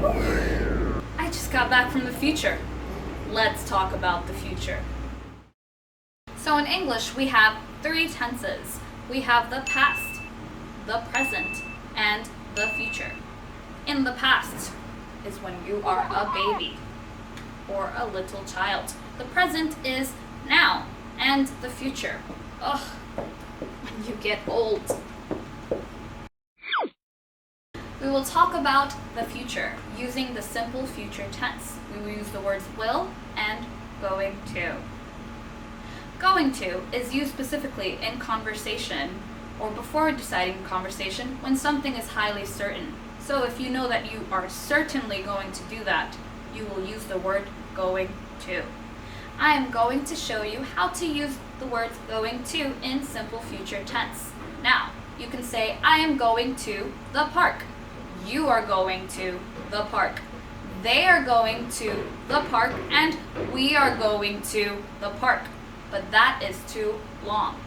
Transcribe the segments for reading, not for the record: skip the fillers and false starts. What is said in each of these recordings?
I just got back from the future. Let's talk about the future. So in English, we have three tenses. We have the past, the present, and the future. In the past is when you are a baby or a little child. The present is now, and the future, when you get old. We will talk about the future using the simple future tense. We will use the words will and going to. Going to is used specifically in conversation or before deciding a conversation when something is highly certain. So if you know that you are certainly going to do that, you will use the word going to. I am going to show you how to use the words going to in simple future tense. Now, you can say, I am going to the park. You are going to the park. They are going to the park, and we are going to the park. But that is too long.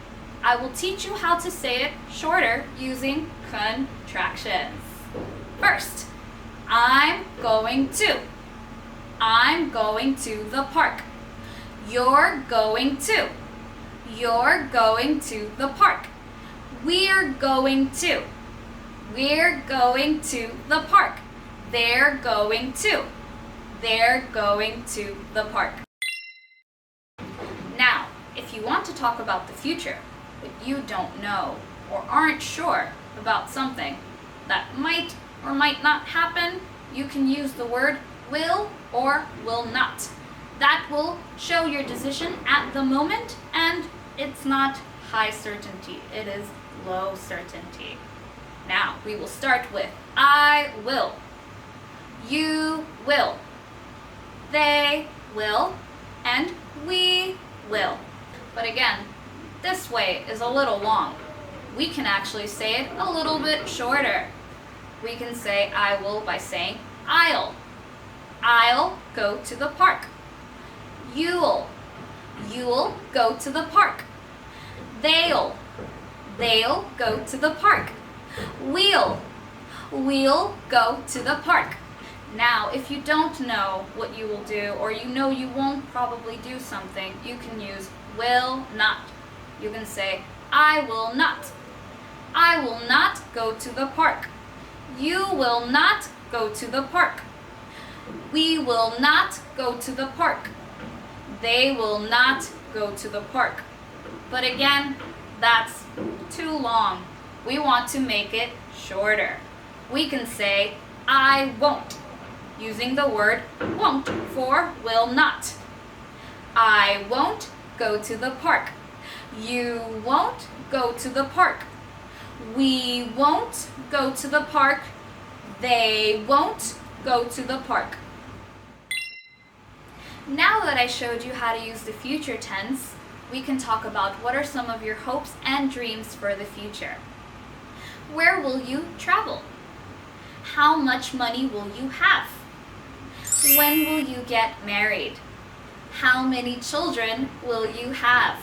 I will teach you how to say it shorter using contractions. First, I'm going to. I'm going to the park. You're going to. You're going to the park. We're going to. We're going to the park. They're going to. They're going to the park. Now, if you want to talk about the future, but you don't know or aren't sure about something that might or might not happen, you can use the word will or will not. That will show your decision at the moment, and it's not high certainty, it is low certainty. Now, we will start with I will. You will. They will. And we will. But again, this way is a little long. We can actually say it a little bit shorter. We can say I will by saying I'll. I'll go to the park. You'll. You'll go to the park. They'll. They'll go to the park. We'll go to the park. Now, if you don't know what you will do, or you know you won't probably do something, you can use will not. You can say, I will not. I will not go to the park. You will not go to the park. We will not go to the park. They will not go to the park. But again, that's too long. We want to make it shorter. We can say, I won't, using the word won't for will not. I won't go to the park. You won't go to the park. We won't go to the park. They won't go to the park. Now that I showed you how to use the future tense, we can talk about what are some of your hopes and dreams for the future. Where will you travel? How much money will you have? When will you get married? How many children will you have?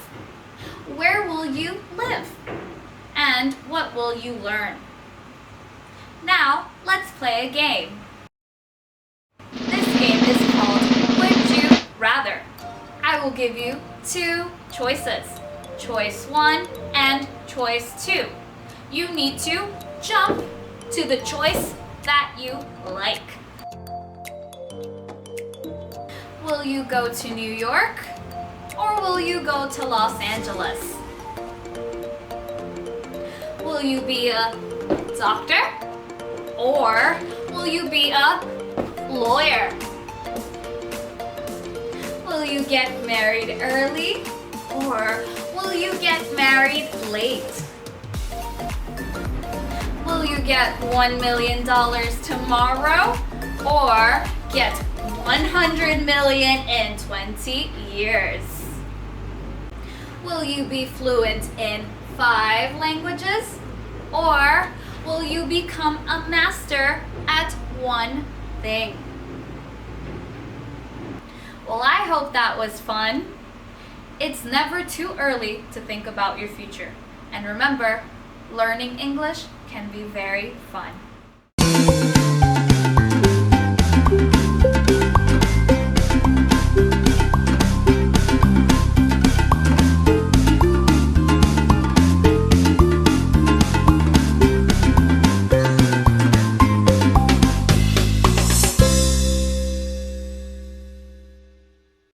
Where will you live? And what will you learn? Now, let's play a game. This game is called Would You Rather. I will give you two choices, choice 1 and choice 2. You need to jump to the choice that you like. Will you go to New York or will you go to Los Angeles? Will you be a doctor or will you be a lawyer? Will you get married early or will you get married late? Will you get $1 million tomorrow or get $100 million in 20 years? Will you be fluent in 5 languages or will you become a master at one thing? Well, I hope that was fun. It's never too early to think about your future. And remember, learning English can be very fun.